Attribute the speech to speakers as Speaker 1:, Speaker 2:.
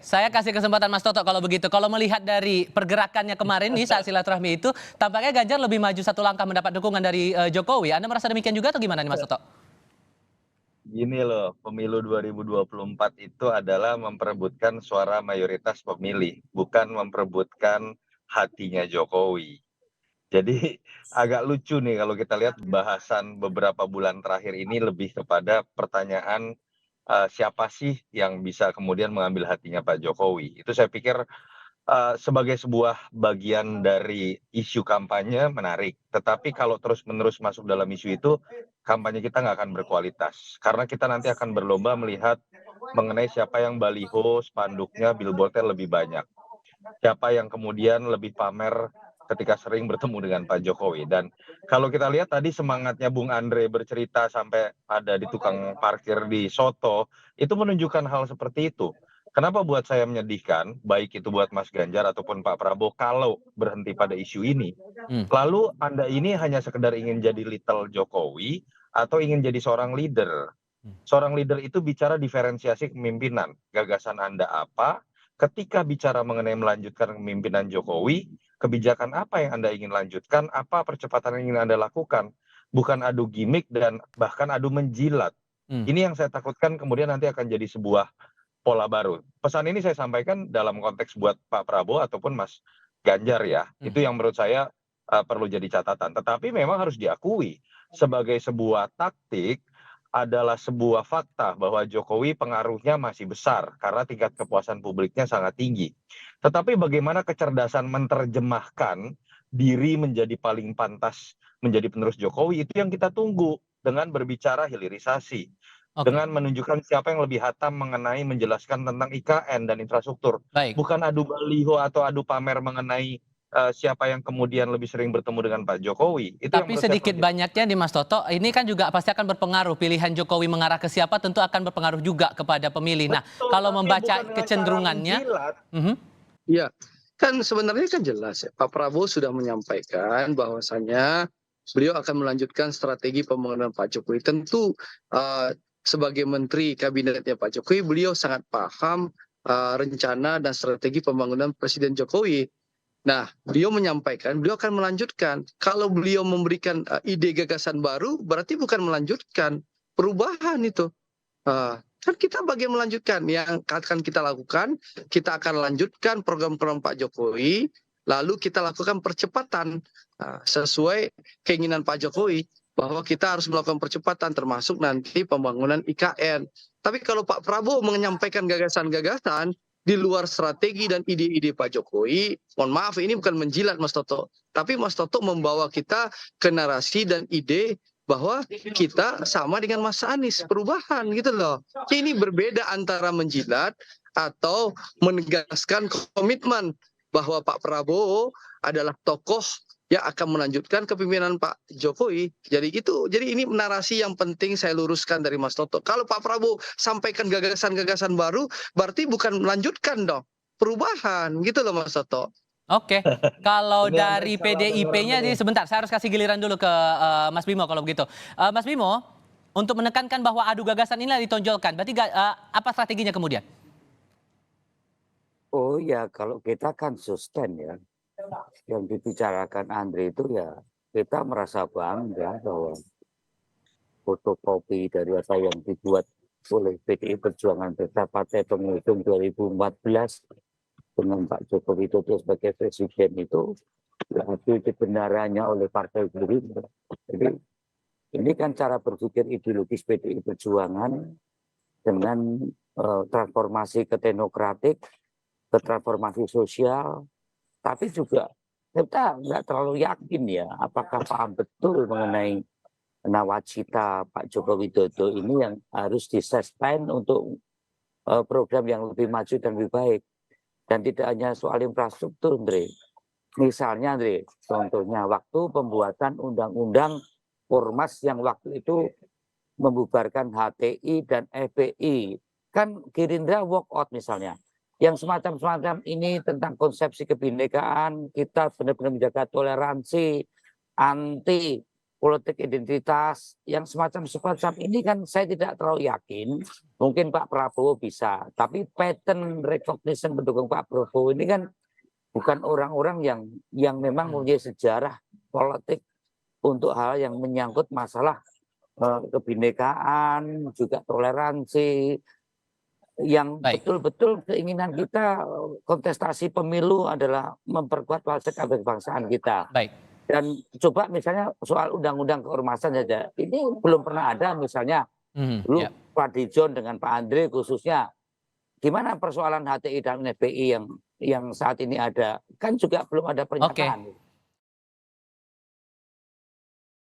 Speaker 1: saya kasih kesempatan Mas Toto kalau begitu. Kalau melihat dari pergerakannya kemarin nih saat silaturahmi itu, tampaknya Ganjar lebih maju satu langkah mendapat dukungan dari Jokowi. Anda merasa demikian juga atau gimana nih Mas Toto?
Speaker 2: Gini loh, pemilu 2024 itu adalah memperebutkan suara mayoritas pemilih, bukan memperebutkan hatinya Jokowi. Jadi agak lucu nih kalau kita lihat bahasan beberapa bulan terakhir ini lebih kepada pertanyaan siapa sih yang bisa kemudian mengambil hatinya Pak Jokowi. Itu saya pikir sebagai sebuah bagian dari isu kampanye menarik, tetapi kalau terus-menerus masuk dalam isu itu, kampanye kita nggak akan berkualitas. Karena kita nanti akan berlomba melihat mengenai siapa yang baliho, spanduknya, billboard-nya lebih banyak. Siapa yang kemudian lebih pamer ketika sering bertemu dengan Pak Jokowi. Dan kalau kita lihat tadi semangatnya Bung Andre bercerita sampai ada di tukang parkir di Soto, itu menunjukkan hal seperti itu. Kenapa buat saya menyedihkan, baik itu buat Mas Ganjar ataupun Pak Prabowo, kalau berhenti pada isu ini. Lalu Anda ini hanya sekedar ingin jadi little Jokowi atau ingin jadi seorang leader. Seorang leader itu bicara diferensiasi kepemimpinan. Gagasan Anda apa? Ketika bicara mengenai melanjutkan kepemimpinan Jokowi, kebijakan apa yang Anda ingin lanjutkan? Apa percepatan yang ingin Anda lakukan? Bukan adu gimmick dan bahkan adu menjilat. Ini yang saya takutkan kemudian nanti akan jadi sebuah pola baru. Pesan ini saya sampaikan dalam konteks buat Pak Prabowo ataupun Mas Ganjar ya. Itu yang menurut saya perlu jadi catatan. Tetapi memang harus diakui sebagai sebuah taktik adalah sebuah fakta bahwa Jokowi pengaruhnya masih besar karena tingkat kepuasan publiknya sangat tinggi. Tetapi bagaimana kecerdasan menerjemahkan diri menjadi paling pantas menjadi penerus Jokowi itu yang kita tunggu dengan berbicara hilirisasi.
Speaker 1: Oke,
Speaker 2: Dengan menunjukkan siapa yang lebih hatam mengenai menjelaskan tentang IKN dan infrastruktur.
Speaker 1: baik.
Speaker 2: Bukan adu baliho atau adu pamer mengenai siapa yang kemudian lebih sering bertemu dengan Pak Jokowi. Itu yang
Speaker 1: Tapi
Speaker 2: menurut saya
Speaker 1: sedikit
Speaker 2: perlu.
Speaker 1: banyaknya di Mas Toto, ini kan juga pasti akan berpengaruh. Pilihan Jokowi mengarah ke siapa tentu akan berpengaruh juga kepada pemilih. Nah,
Speaker 2: Betul,
Speaker 1: kalau
Speaker 2: tapi
Speaker 1: membaca
Speaker 2: bukan dengan cara
Speaker 1: kecenderungannya,
Speaker 2: menjilat.
Speaker 1: mhm,
Speaker 3: Ya, kan sebenarnya kan jelas ya. Pak Prabowo sudah menyampaikan bahwasannya beliau akan melanjutkan strategi pembangunan Pak Jokowi. Tentu sebagai menteri kabinetnya Pak Jokowi, beliau sangat paham rencana dan strategi pembangunan Presiden Jokowi. Nah, beliau menyampaikan, beliau akan melanjutkan. Kalau beliau memberikan ide gagasan baru, berarti bukan melanjutkan perubahan itu. Kan kita bagian melanjutkan yang akan kita lakukan, kita akan lanjutkan program-program Pak Jokowi, lalu kita lakukan percepatan sesuai keinginan Pak Jokowi bahwa kita harus melakukan percepatan termasuk nanti pembangunan IKN. Tapi kalau Pak Prabowo menyampaikan gagasan-gagasan di luar strategi dan ide-ide Pak Jokowi, mohon maaf ini bukan menjilat Mas Toto, tapi Mas Toto membawa kita ke narasi dan ide bahwa kita sama dengan Mas Anies perubahan gitu loh. Ini berbeda antara menjilat atau menegaskan komitmen bahwa Pak Prabowo adalah tokoh yang akan melanjutkan kepemimpinan Pak Jokowi. Jadi ini narasi yang penting saya luruskan dari Mas Toto. Kalau Pak Prabowo sampaikan gagasan-gagasan baru, berarti bukan melanjutkan dong, perubahan gitu loh Mas Toto.
Speaker 1: oke. Kalau
Speaker 2: Ini Anda
Speaker 1: dari
Speaker 2: salah dengar
Speaker 1: PDIP-nya,
Speaker 2: nih.
Speaker 1: sebentar, saya harus kasih giliran dulu ke Mas Bimo kalau begitu. Mas Bimo, untuk menekankan bahwa adu gagasan inilah ditonjolkan, berarti apa strateginya kemudian?
Speaker 4: Oh ya, kalau kita kan sustain ya. Yang dibicarakan Andre itu ya kita merasa bangga bahwa fotokopi dari apa yang dibuat oleh PDI Perjuangan Peta Partai Pengusung 2014 dengan Pak Joko Widodo sebagai presiden itu hasil kebenarannya oleh Partai Gerindra. Jadi ini kan cara berpikir ideologis PDI Perjuangan dengan transformasi ke teknokratik, ke transformasi sosial, tapi juga kita nggak terlalu yakin ya apakah paham betul mengenai nawacita Pak Joko Widodo ini yang harus disuspend untuk program yang lebih maju dan lebih baik. Dan tidak hanya soal infrastruktur, Andre. Misalnya, Andre, contohnya waktu pembuatan undang-undang Ormas yang waktu itu membubarkan HTI dan FPI. Kan Gerindra walk out misalnya. Yang semacam-semacam ini tentang konsepsi kebinekaan, kita benar-benar menjaga toleransi, anti politik identitas yang semacam ini kan saya tidak terlalu yakin. Mungkin Pak Prabowo bisa, tapi pattern recognition pendukung Pak Prabowo ini kan bukan orang-orang yang memang mempunyai sejarah politik untuk hal yang menyangkut masalah kebinekaan, juga toleransi, yang
Speaker 1: Baik.
Speaker 4: betul-betul keinginan kita kontestasi pemilu adalah memperkuat wawasan kebangsaan kita.
Speaker 1: Baik.
Speaker 4: Dan coba misalnya soal undang-undang keormasan saja, ini belum pernah ada misalnya dulu
Speaker 1: Ya.
Speaker 4: Pak Dijon dengan Pak Andre khususnya. Gimana persoalan HTI dan FPI yang saat ini ada, kan juga belum ada pernyataan.